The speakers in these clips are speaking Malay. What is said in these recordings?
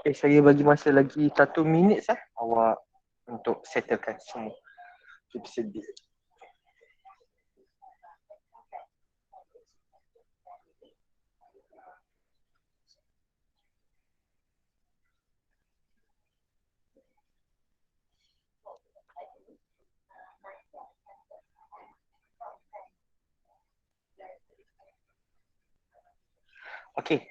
Saya bagi masa lagi 1 minit awak untuk settlekan semua. Kita sedih. Okay,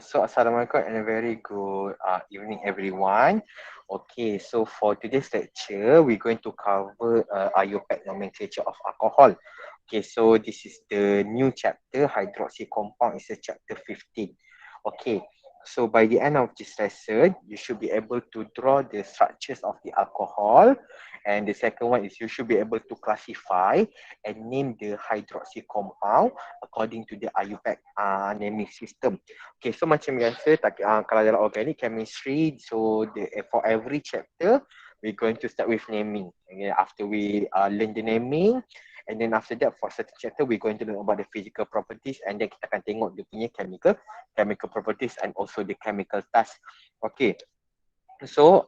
so Assalamualaikum and a very good evening everyone. Okay, so for today's lecture, we're going to cover Iupac nomenclature of alcohol. Okay, so this is the new chapter, hydroxy compound is a chapter 15. Okay, so by the end of this lesson, you should be able to draw the structures of the alcohol. And the second one is you should be able to classify and name the hydroxy compound according to the Iupac naming system. Okay, so macam biasa, kalau dalam organic chemistry, so for every chapter, we're going to start with naming. Okay, after we learn the naming, and then after that, for certain chapter, we're going to learn about the physical properties, and then kita akan tengok dia punya chemical properties and also the chemical task. Okay. So,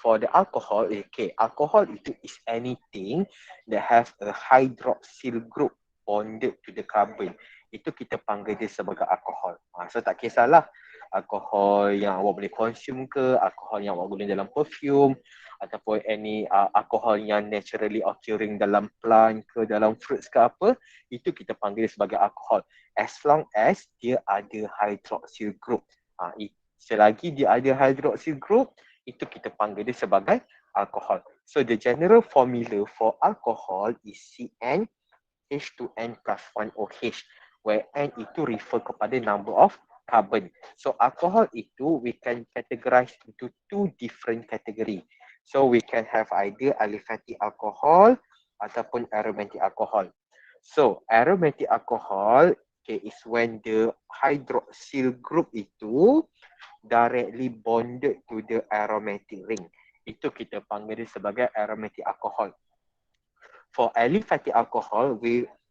for the alcohol, okay, alcohol itu is anything that has a hydroxyl group bonded to the carbon. Itu kita panggil dia sebagai alkohol. So, tak kisahlah alkohol yang awak boleh consume ke, alkohol yang awak guna dalam perfume, ataupun any alkohol yang naturally occurring dalam plant ke, dalam fruits ke apa, itu kita panggil dia sebagai alkohol. As long as dia ada hydroxyl group. Selagi dia ada hydroxyl group, itu kita panggil dia sebagai alkohol. So the general formula for alcohol is CnH2n plus 1OH, where N itu refer kepada number of carbon. So alcohol itu we can categorize into 2 different category. So we can have either aliphatic alcohol ataupun aromatic alcohol. So aromatic alcohol, okay, is when the hydroxyl group itu directly bonded to the aromatic ring. Itu kita panggil dia sebagai aromatic alcohol. For aliphatic alcohol,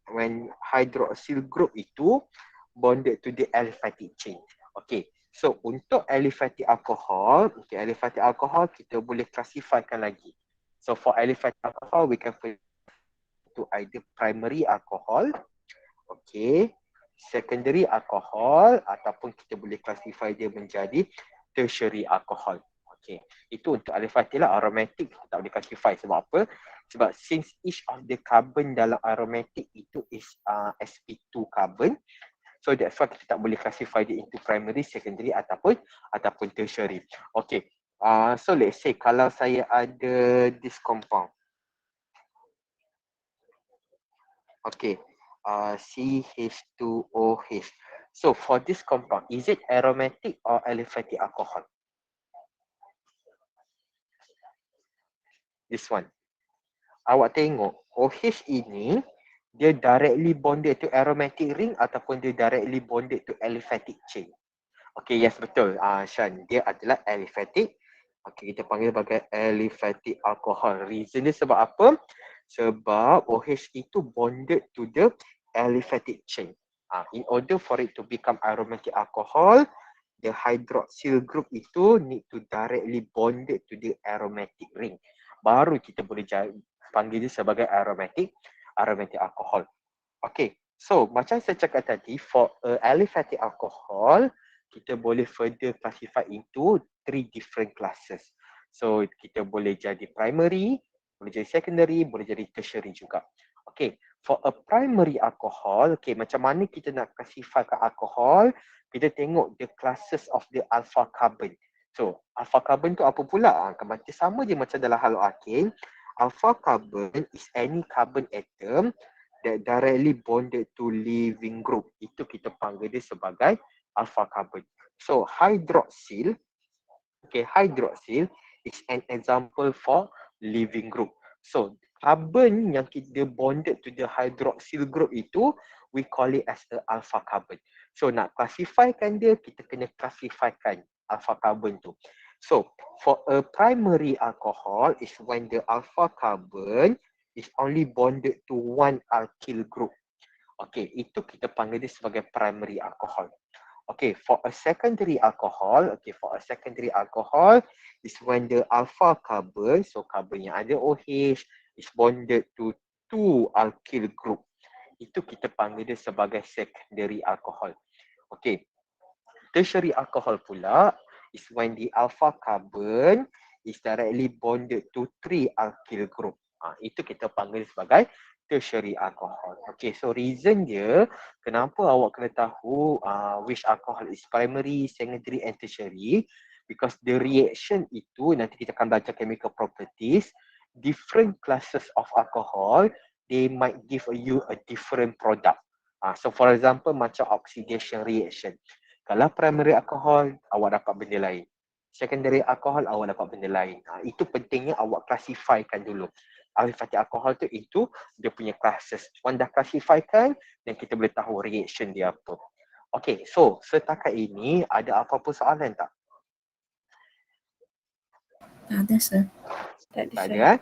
when hydroxyl group itu bonded to the aliphatic chain. Okay, so untuk aliphatic alcohol, okay, aliphatic alcohol kita boleh classifykan lagi. So for aliphatic alcohol, we can put to either primary alcohol, okay, secondary alcohol, ataupun kita boleh classify dia menjadi tertiary alcohol. Okay, itu untuk aliphatic lah. Aromatic kita tak boleh classify. Sebab apa? Sebab since each of the carbon dalam aromatic itu is sp2 carbon, so that's why kita tak boleh classify dia into primary, secondary ataupun tertiary. Okay, so let's say kalau saya ada this compound, okay, CH2OH. So for this compound, is it aromatic or aliphatic alcohol? This one. Awak tengok, OH ini dia directly bonded to aromatic ring ataupun dia directly bonded to aliphatic chain. Okay, yes, betul. Shan, dia adalah aliphatic. Okay, kita panggil sebagai aliphatic alcohol. Reason dia sebab apa? Sebab OH itu bonded to the aliphatic chain. In order for it to become aromatic alcohol, the hydroxyl group itu need to directly bonded to the aromatic ring. Baru kita boleh panggil dia sebagai aromatic alcohol. Okay, so macam saya cakap tadi, for aliphatic alcohol, kita boleh further classify into 3 different classes. So kita boleh jadi primary, boleh jadi secondary, boleh jadi tertiary juga. Okay, for a primary alcohol, okay, macam mana kita nak classify ke alcohol? Kita tengok the classes of the alpha carbon. So alpha carbon tu apa pula? Macam sama je macam dalam haloalkane. Alpha carbon is any carbon atom that directly bonded to leaving group. Itu kita panggil dia sebagai alpha carbon. So hydroxyl, okay, hydroxyl is an example for leaving group. So carbon yang kita bonded to the hydroxyl group itu, we call it as a alpha carbon. So nak classifykan dia, kita kena classifykan alpha carbon tu. So for a primary alcohol is when the alpha carbon is only bonded to one alkyl group. Okay, itu kita panggil dia sebagai primary alcohol. Okay, for a secondary alcohol, is when the alpha carbon, so carbon yang ada OH is bonded to two alkyl group. Itu kita panggil dia sebagai secondary alcohol. Okay, tertiary alcohol pula is when the alpha carbon is directly bonded to three alkyl group. Itu kita panggil sebagai tertiary alcohol. Okay, so reason dia kenapa awak kena tahu which alcohol is primary, secondary and tertiary, because the reaction itu nanti kita akan belajar chemical properties, different classes of alcohol, they might give you a different product. So for example, macam oxidation reaction. Kalau primary alcohol, awak dapat benda lain. Secondary alcohol, awak dapat benda lain. Itu pentingnya awak classifykan dulu. Aliphatic alcohol tu itu dia punya classes. Once dah classifykan, dan kita boleh tahu reaction dia apa. Okay, so setakat ini ada apa-apa soalan tak? Ada, sir. Tak ada.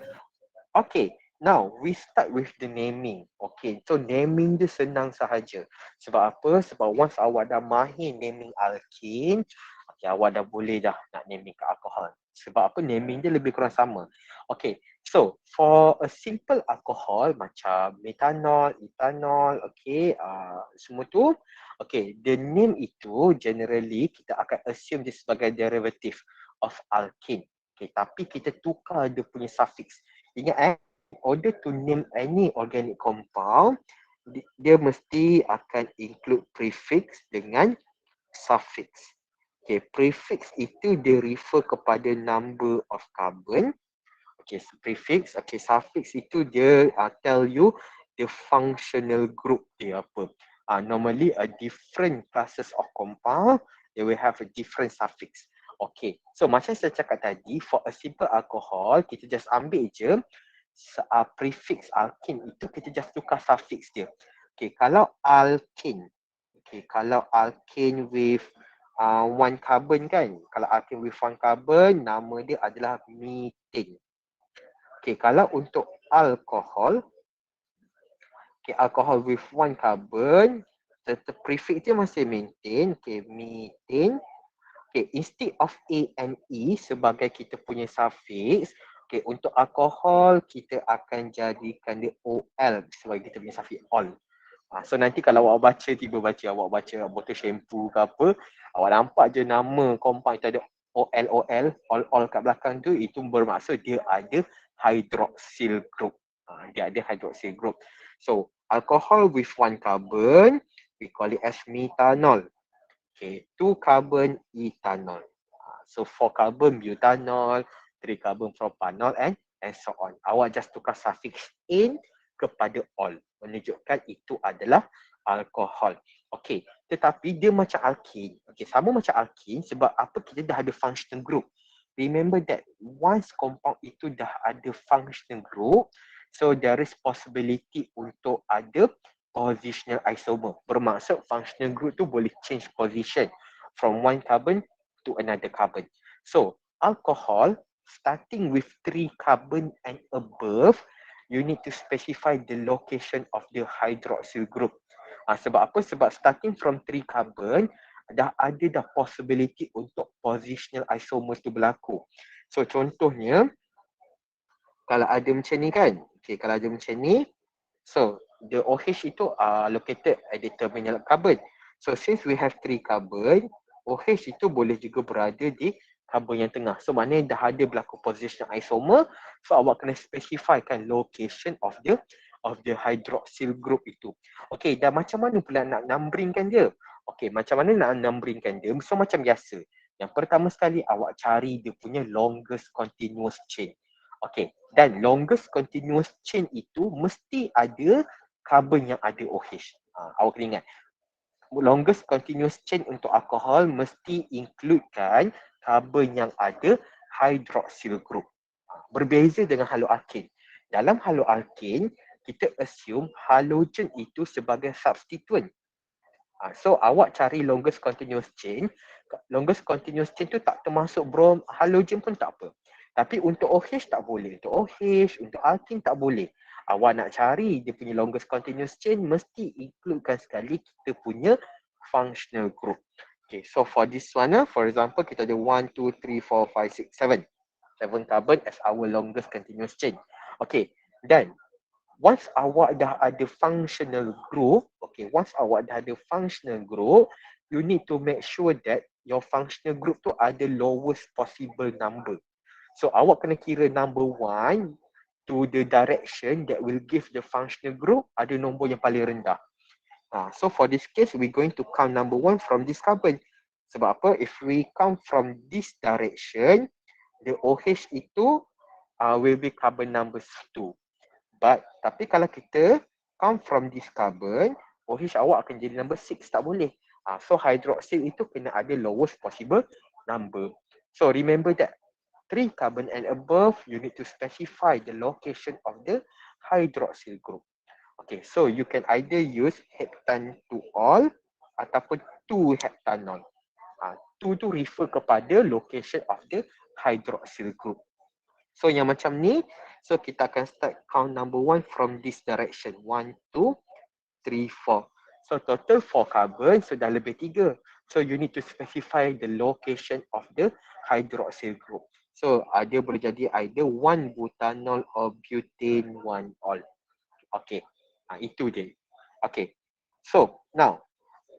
Okay, now we start with the naming. Okay, so naming dia senang sahaja. Sebab apa? Sebab once awak dah mahir naming alkene, okay, awak dah boleh dah nak naming ke alkohol. Sebab apa? Naming dia lebih kurang sama. Okay, so for a simple alcohol macam methanol, ethanol, okay, semua tu, okay, the name itu generally kita akan assume dia sebagai derivative of alkene. Okay, tapi kita tukar dia punya suffix. Ingat in order to name any organic compound, dia mesti akan include prefix dengan suffix. Okay, prefix itu dia refer kepada number of carbon. Okay, prefix, okay, suffix itu dia tell you the functional group dia apa. Normally a different classes of compound, they will have a different suffix. Okay, so macam saya cakap tadi, for a simple alcohol, kita just ambil je prefix alkene itu kita just tukar suffix dia. Okay, kalau alkene, okay, kalau alkene with one carbon kan, kalau alkene with one carbon, nama dia adalah methane. Okay, kalau untuk alkohol, okay, alkohol with one carbon, the prefix dia masih maintain, okay, methane. Okay, instead of A and E sebagai kita punya suffix, okay, untuk alkohol kita akan jadikan dia OL sebagai kita punya suffix all. So nanti kalau awak baca, awak baca botol shampoo ke apa, awak nampak je nama compound itu ada OL, all kat belakang tu, itu bermaksud dia ada hydroxyl group. Dia ada hydroxyl group. So, alcohol with one carbon, we call it as methanol. Okay, 2 carbon ethanol. So 4 carbon butanol, 3 carbon propanol and so on. Awak just tukar suffix in kepada all, menunjukkan itu adalah alkohol. Okay, tetapi dia macam alkene. Okay, sama macam alkene sebab apa? Kita dah ada functional group. Remember that once compound itu dah ada functional group, so there is possibility untuk ada positional isomer. Bermaksud functional group tu boleh change position from one carbon to another carbon. So, alcohol starting with 3 carbon and above, you need to specify the location of the hydroxyl group. Sebab apa? Sebab starting from 3 carbon, dah ada dah possibility untuk positional isomer tu berlaku. So, contohnya, kalau ada macam ni kan, okay, kalau ada macam ni, so the OH itu located at the terminal carbon. So since we have 3 carbon, OH itu boleh juga berada di carbon yang tengah. So maknanya dah ada berlaku position isomer. So awak kena specifykan location of the hydroxyl group itu. Okay, dan macam mana pula nak numberingkan dia? Okay, macam mana nak numberingkan dia? So macam biasa. Yang pertama sekali awak cari dia punya longest continuous chain. Okay, dan longest continuous chain itu mesti ada carbon yang ada OH. Awak kena ingat, longest continuous chain untuk alkohol mesti includekan carbon yang ada hydroxyl group. Berbeza dengan haloalkane. Dalam haloalkane, kita assume halogen itu sebagai substituent. So awak cari longest continuous chain. Longest continuous chain tu tak termasuk halogen pun tak apa. Tapi untuk OH tak boleh. Untuk OH, untuk alkene tak boleh. Awak nak cari dia punya longest continuous chain, mesti includekan sekali kita punya functional group. Okay, so for this one, for example, kita ada 1, 2, 3, 4, 5, 6, 7. 7 carbon as our longest continuous chain. Okay, then once awak dah ada functional group, okay, once awak dah ada functional group, you need to make sure that your functional group tu ada lowest possible number. So awak kena kira number 1 to the direction that will give the functional group ada nombor yang paling rendah. So for this case, we're going to count number 1 from this carbon. Sebab apa? If we count from this direction, the OH itu will be carbon number 2. But tapi kalau kita count from this carbon, OH awak akan jadi number 6, tak boleh. So hydroxyl itu kena ada lowest possible number. So remember that 3 carbon and above, you need to specify the location of the hydroxyl group. Okay, so you can either use heptan to all ataupun 2 heptanol. 2 tu refer kepada location of the hydroxyl group. So yang macam ni, so kita akan start count number 1 from this direction. 1, 2, 3, 4. So total 4 carbon, so dah lebih 3. So you need to specify the location of the hydroxyl group. So dia boleh jadi either 1 butanol or butane 1 all. Okay, itu dia. Okay, so now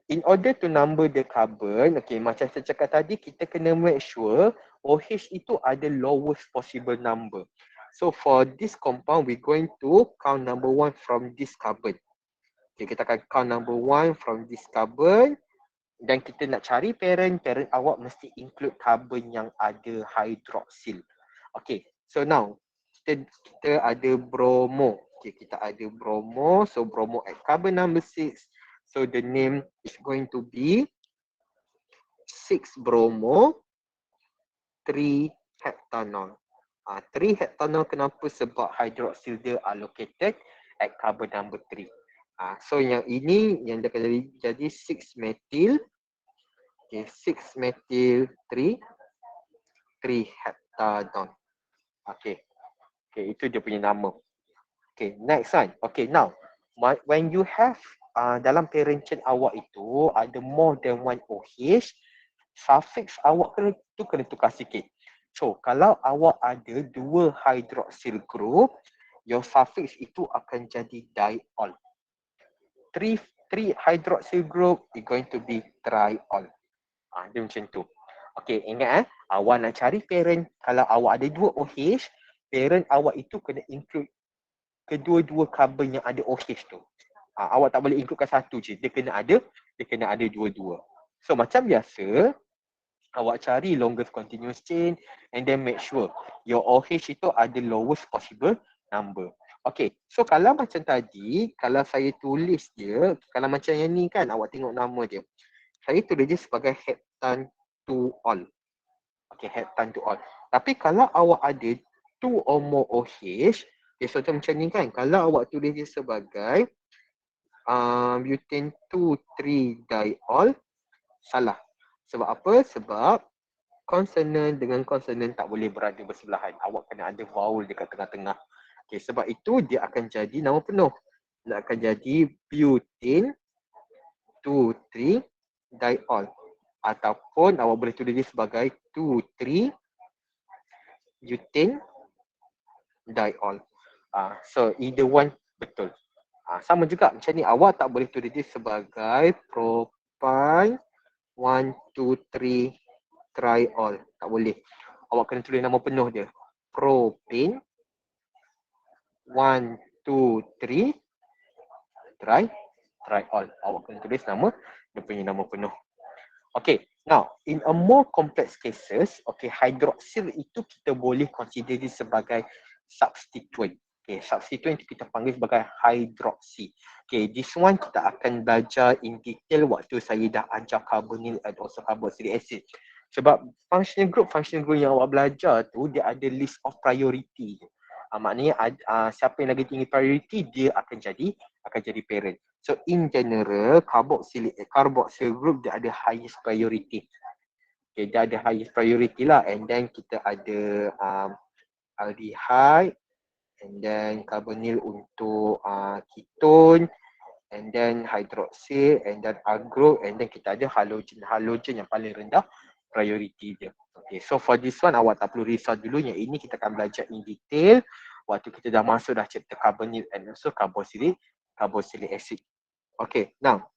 in order to number the carbon, okay, macam saya cakap tadi, kita kena make sure OH itu ada lowest possible number. So for this compound, we're going to count number 1 from this carbon. Okay, kita akan count number 1 from this carbon. Dan kita nak cari parent awak mesti include carbon yang ada hydroxyl. Okay, so now kita ada bromo. Okay, kita ada bromo. So bromo at carbon number 6. So the name is going to be 6 bromo 3 heptanol. 3 heptanol kenapa? Sebab hydroxyl dia are located at carbon number 3. So yang ini yang dia akan jadi 6 methyl. Okay, 6 methyl 3 heptanol. Okay. Okay, itu dia punya nama. Okay, next one. Okay, now when you have dalam parent chain awak itu ada more than one OH, suffix awak kena tukar sikit. So, kalau awak ada 2 hydroxyl group, your suffix itu akan jadi diol. 3 hydroxyl group is going to be triol. Dia macam tu. Okay, ingat awak nak cari parent, kalau awak ada 2 OH, parent awak itu kena include kedua-dua carbon yang ada OH tu. Awak tak boleh includekan satu je. Dia kena ada dua-dua. So macam biasa, awak cari longest continuous chain and then make sure your OH itu ada lowest possible number. Okay, so kalau macam tadi, kalau saya tulis dia, kalau macam yang ni kan, awak tengok nama dia. Saya tulis dia sebagai heptan to all. Okay, heptan to all. Tapi kalau awak ada 2 or more OH, okay, so macam ni kan, kalau awak tulis dia sebagai butane 2,3 diol, salah. Sebab apa? Sebab konsonan dengan konsonan tak boleh berada bersebelahan. Awak kena ada vowel dekat tengah-tengah. Okay, sebab itu dia akan jadi nama penuh. Dia akan jadi butane 2,3 diol. Ataupun awak boleh tulis dia sebagai 2,3 butane diol. So either one betul. Sama juga macam ni, awak tak boleh tulis dia sebagai propane 1, 2, 3 triol. Tak boleh. Awak kena tulis nama penuh dia. Propane 1, 2, 3 triol. Awak kena tulis nama, dia punya nama penuh. Okay, now in a more complex cases, okay, hydroxyl itu kita boleh consider dia sebagai substituent. Okay, substituent itu kita panggil sebagai hydroxy. Okay, this one kita akan belajar in detail waktu saya dah ajar carbonyl and also carboxylic acid. Sebab functional group yang awak belajar tu, dia ada list of priority. Maknanya siapa yang lagi tinggi priority, dia akan jadi parent. So in general, carboxyl group dia ada highest priority. Okay, dia ada highest priority lah. And then kita ada aldehyde, and then carbonyl untuk ketone, and then hydroxyl, and then agro, and then kita ada halogen. Halogen yang paling rendah priority dia. Okay, so for this one awak tak perlu risau dulu. Yang ini kita akan belajar in detail waktu kita dah masuk dah chapter carbonyl and also carboxylic acid. Okay, now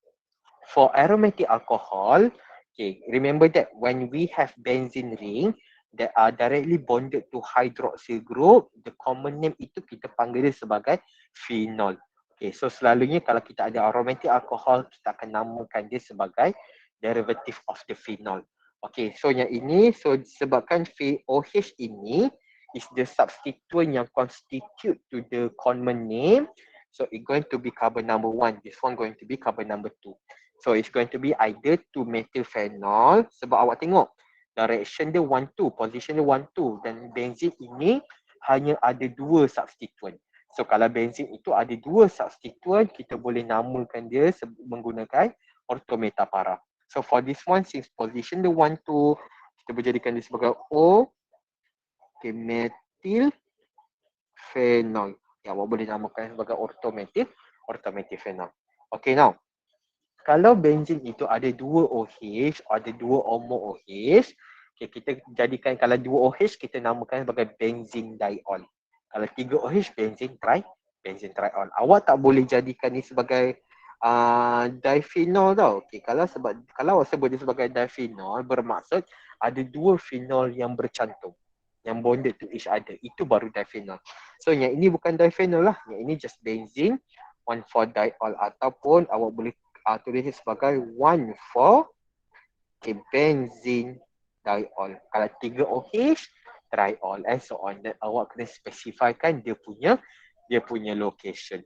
for aromatic alcohol, okay, remember that when we have benzene ring that are directly bonded to hydroxyl group, the common name itu kita panggil dia sebagai phenol. Okay, so selalunya kalau kita ada aromatic alcohol, kita akan namakan dia sebagai derivative of the phenol. Okay, so yang ini, so disebabkan OH ini is the substituent yang constitute to the common name, so it's going to be carbon number 1. This one going to be carbon number 2. So it's going to be either 2-methyl phenol, sebab awak tengok direction dia 1-2, position dia 1-2, dan benzene ini hanya ada 2 substituent. So kalau benzene itu ada 2 substituent, kita boleh namakan dia menggunakan ortometapara. So for this one, since position dia 1-2, kita boleh jadikan dia sebagai O, okay, methyl phenol. Ya, awak boleh namakan sebagai ortomethyl phenol. Okay, now kalau benzene itu ada 2 OH, ada 2 or more OH, okay, kita jadikan kalau 2 OH kita namakan sebagai benzene diol. Kalau 3 OH benzene triol. Awak tak boleh jadikan ni sebagai diphenol tau. Okay, kalau awak sebut dia sebagai diphenol, bermaksud ada 2 phenol yang bercantum, yang bonded to each other. Itu baru diphenol. So yang ini bukan diphenol lah. Yang ini just benzene 1,4-diol, ataupun awak boleh tulis sebagai 1,4 benzene diol. Kalau 3 OH triol and so on. Dan awak kena specifykan dia punya location.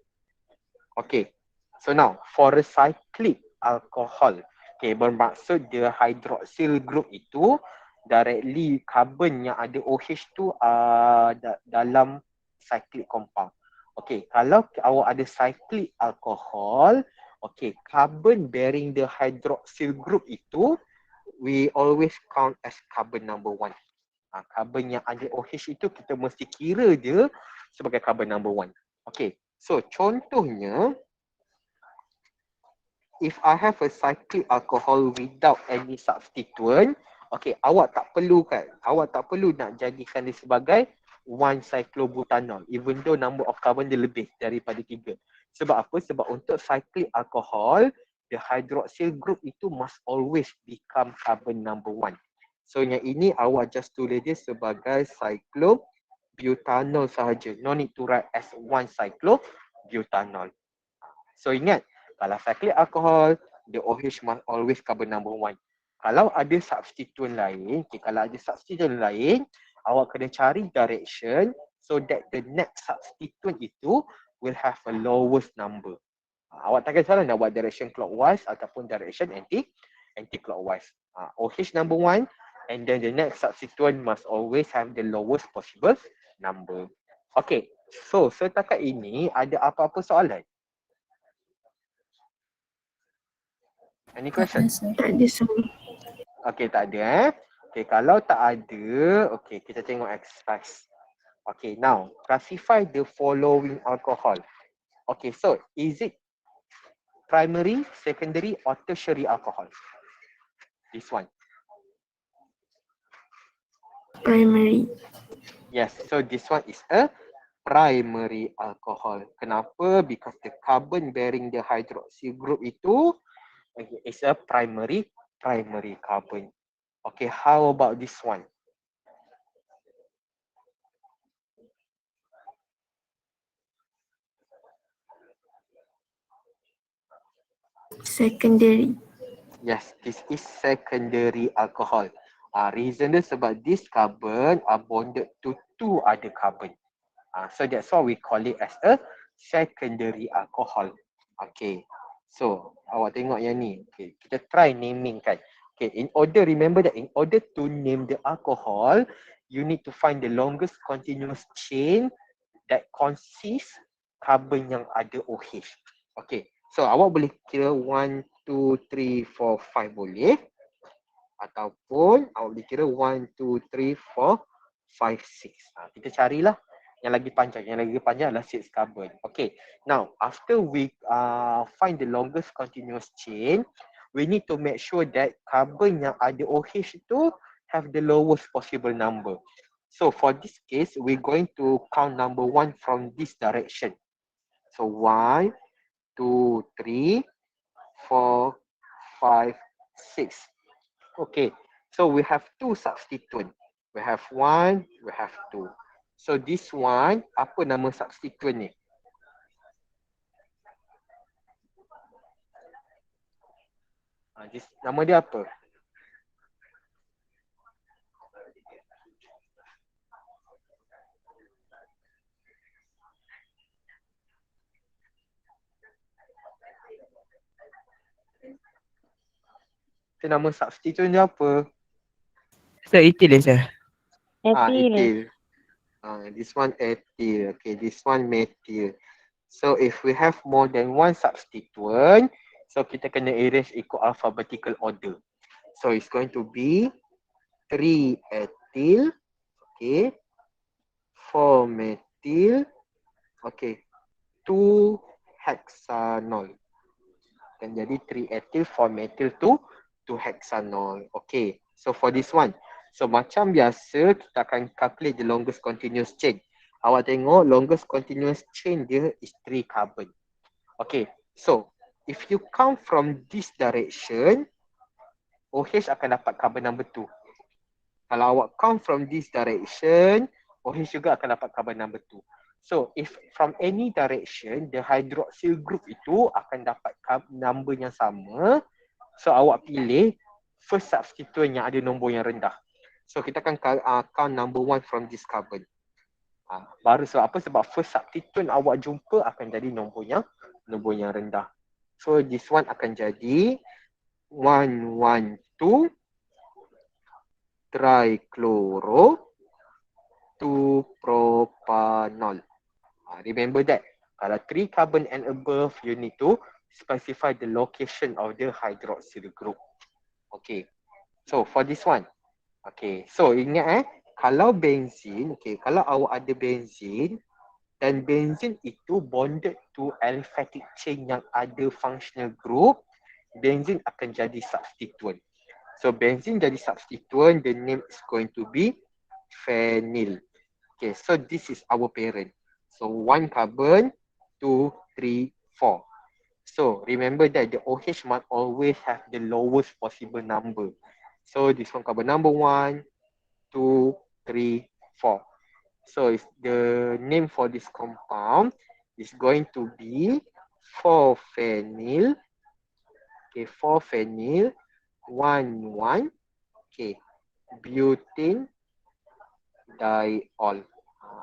Okay. So now for a cyclic alcohol, okay, bermaksud dia hydroxyl group itu directly carbon yang ada OH tu dalam cyclic compound. Okay, kalau awak ada cyclic alcohol, okay, carbon bearing the hydroxyl group itu we always count as carbon number 1. Carbon yang ada OH itu kita mesti kira dia sebagai carbon number 1. Okay, so contohnya, if I have a cyclic alcohol without any substituent, okay, awak tak perlu nak jadikan dia sebagai 1-cyclobutanol, even though number of carbon dia lebih daripada 3. Sebab apa? Sebab untuk cyclic alcohol, the hydroxyl group itu must always become carbon number 1. So yang ini awak just tulis dia sebagai cyclobutanol sahaja. No need to write as 1-cyclobutanol. So ingat, kalau cyclic alcohol, the OH must always carbon number 1. Kalau ada substituent lain, awak kena cari direction so that the next substituent itu will have a lowest number. Awak takkan salah nak buat direction clockwise ataupun direction anti-clockwise. OH number 1 and then the next substituent must always have the lowest possible number. Okay, so setakat ini ada apa-apa soalan? Any question? Tak ada soalan. Okay, tak ada. Okay, kalau tak ada, okay, kita tengok exercise. Okay, now classify the following alcohol. Okay, so is it primary, secondary or tertiary alcohol? This one. Primary. Yes, so this one is a primary alcohol. Kenapa? Because the carbon bearing the hydroxy group itu is a primary carbon. Okay, how about this one? Secondary. Yes, this is secondary alcohol. Reason dia sebab this carbon are bonded to 2 other carbon. So that's why we call it as a secondary alcohol. Okay, so awak tengok yang ni. Okay, kita try naming kan. Okay, remember that in order to name the alcohol, you need to find the longest continuous chain that consists carbon yang ada OH. Okay, so awak boleh kira 1, 2, 3, 4, 5 boleh. Ataupun awak boleh kira 1, 2, 3, 4, 5, 6. Kita carilah Yang lagi panjang adalah 6 carbon. Okay. Now, after we find the longest continuous chain, we need to make sure that carbon yang ada OH itu have the lowest possible number. So for this case, we're going to count number 1 from this direction. So 1, 2, 3, 4, 5, 6. Okay, so we have two substituent. We have 1, we have 2. So this one, apa nama substituent ni? Nama dia apa? Itu nama substituent dia apa? So etil je sir. Ethyl. This one ethyl. Okay, this one methyl. So if we have more than one substituent, so kita kena arrange ikut alphabetical order. So it's going to be 3 ethyl, okay, 4 methyl, okay, 2 hexanol. Dan jadi 3 ethyl, 4 methyl, 2 hexanol. Okay, so for this one, so macam biasa kita akan calculate the longest continuous chain. Awak tengok longest continuous chain dia is 3 carbon. Okay, so if you count from this direction, OH akan dapat carbon number 2. Kalau awak count from this direction, OH juga akan dapat carbon number 2. So if from any direction, the hydroxyl group itu akan dapat number yang sama. So awak pilih first substituent yang ada nombor yang rendah. So kita akan count number 1 from this carbon. Baru sebab apa? Sebab first substituent awak jumpa akan jadi nombor yang rendah. So this one akan jadi 112 trichloro 2 propanol. Remember that. Kalau 3 carbon and above, you need to specify the location of the hydroxyl group. Okay. So for this one. Okay. So ingat kalau benzin, okay, kalau awak ada benzin dan benzin itu bonded to aliphatic chain yang ada functional group, benzin akan jadi substituent. So benzin jadi substituent, the name is going to be phenyl. Okay, so this is our parent. So 1 carbon, 2, 3, 4. So remember that the OH must always have the lowest possible number. So this one carbon number 1, 2, 3, 4. So the name for this compound is going to be 4-phenyl. Okay, 4-phenyl 1,1. Okay, butane diol.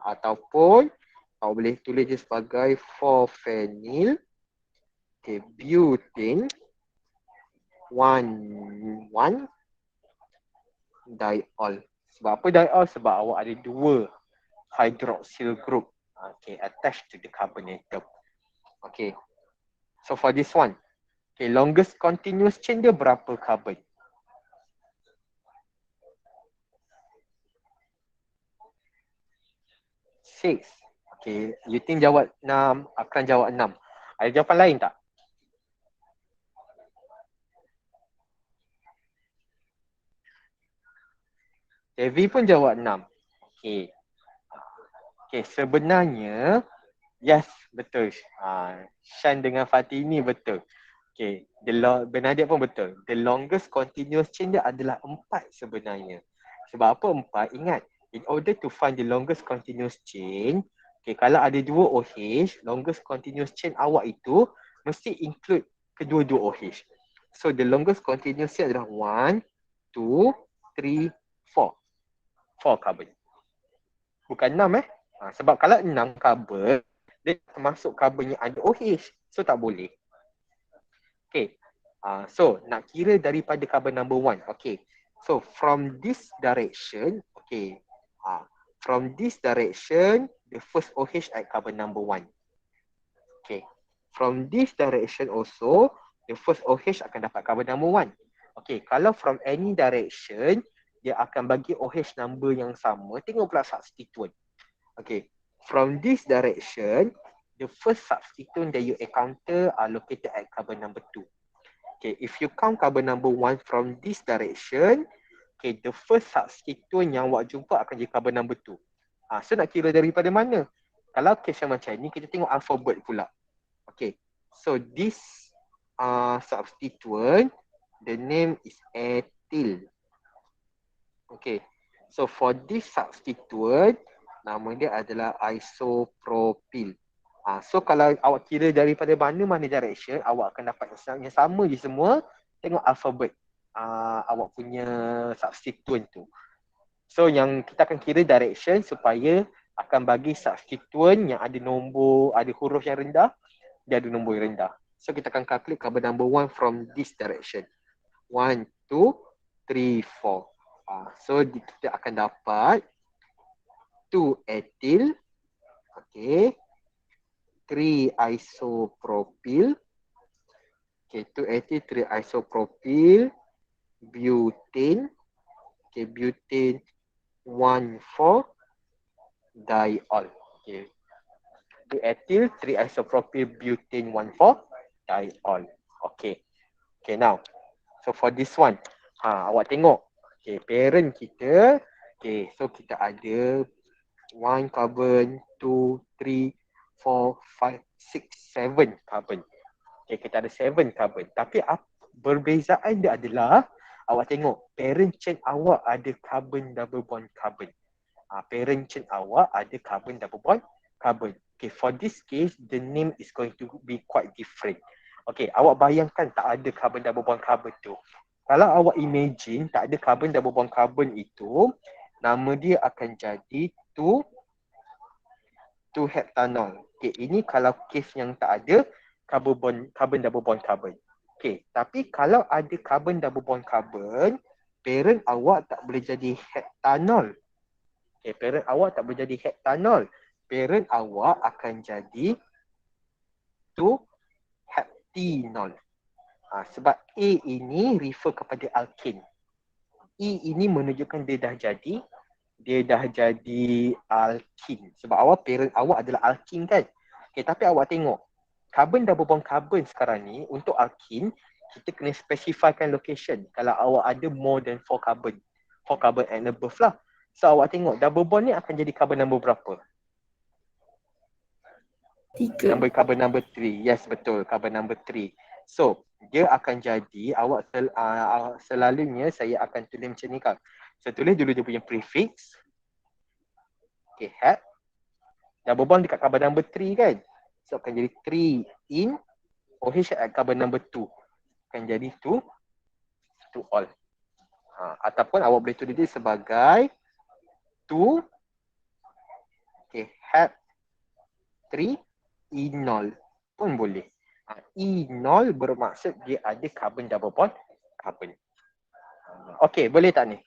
Ataupun awak boleh tulis dia sebagai 4-phenyl. Okay, butane 1,1 diol. Sebab apa diol? Sebab awak ada 2 hydroxyl group, okay, attached to the carbon atom. Okay, so for this one, okay, longest continuous chain dia berapa carbon? 6. Okay, you think jawab 6, akan jawab 6. Ada jawapan lain tak? Devi pun jawab 6. Okay. Okay, sebenarnya yes, betul. Shan dengan Fatih ni betul. Okay, Bernadette pun betul. The longest continuous chain dia adalah 4 sebenarnya. Sebab apa 4? Ingat, in order to find the longest continuous chain, okay, kalau ada 2 OH, longest continuous chain awak itu mesti include kedua-dua OH. So the longest continuous chain adalah 1, 2, 3, 4. 4 carbon. Bukan 6 sebab kalau 6 carbon, dia termasuk carbon yang ada OH. So tak boleh. Okay. So nak kira daripada carbon number 1. Okay. So from this direction, okay. From this direction, the first OH at carbon number 1. Okay. From this direction also, the first OH akan dapat carbon number 1. Okay. Kalau from any direction, dia akan bagi OH number yang sama. Tengok pula substituent. Okay. from this direction, the first substituent that you encounter are located at carbon number 2. Okay, if you count carbon number 1 from this direction, okay, the first substituent yang awak jumpa akan jadi carbon number 2. So nak kira daripada mana? Kalau case yang macam ni, kita tengok alphabet pula. Okay, so this substituent, the name is ethyl. Okay, so for this substituent, nama dia adalah isopropyl. So kalau awak kira daripada mana direction, awak akan dapat yang sama je semua. Tengok alfabet awak punya substituent tu. So yang kita akan kira direction supaya akan bagi substituent yang ada nombor, ada huruf yang rendah, dia ada nombor yang rendah. So kita akan calculate carbon number 1 from this direction. 1, 2, 3, 4. So kita akan dapat 2 ethyl, okay, 3 isopropyl, okay, 2 ethyl, 3 isopropyl, butane, okay, butane 1,4 diol. Okay, 2 ethyl, 3 isopropyl, butane 1,4 diol. Okay, okay, now so for this one, awak tengok, okay, parent kita, okay, so kita ada 1 carbon, 2, 3, 4, 5, 6, 7 carbon. Okay, kita ada 7 carbon. Tapi perbezaan dia adalah, awak tengok, parent chain awak ada carbon double bond carbon. Parent chain awak ada carbon double bond carbon. Okay, for this case, the name is going to be quite different. Okay, awak bayangkan tak ada carbon double bond carbon tu. Kalau awak imagine tak ada carbon double bond carbon itu, nama dia akan jadi 2-heptanol. Okay, ini kalau case yang tak ada carbon double bond carbon. Okay, tapi kalau ada carbon double bond carbon, parent awak tak boleh jadi heptanol. Okay, parent awak tak boleh jadi heptanol. Parent awak akan jadi 2-heptinol. Sebab A ini refer kepada alkane. E ini menunjukkan dia dah jadi alkene. Sebab parent awak adalah alkene kan. Okay, tapi awak tengok, carbon double bond carbon sekarang ni untuk alkene, kita kena specifykan location. Kalau awak ada more than 4 carbon and above lah. So awak tengok double bond ni akan jadi carbon number berapa? 3. Carbon number 3. Yes, betul, carbon number 3. So dia akan jadi, awak selalunya saya akan tulis macam ni kan. Saya tulis dulu dia punya prefix. Okay, hat. Double bond dekat carbon number 3 kan. So akan jadi 3 in OH at carbon number 2. Akan jadi 2 to all. Ataupun awak boleh tulis dia sebagai 2, okay, hat 3 enol pun boleh. Enol bermaksud dia ada carbon double bond carbon. Okay, boleh tak ni?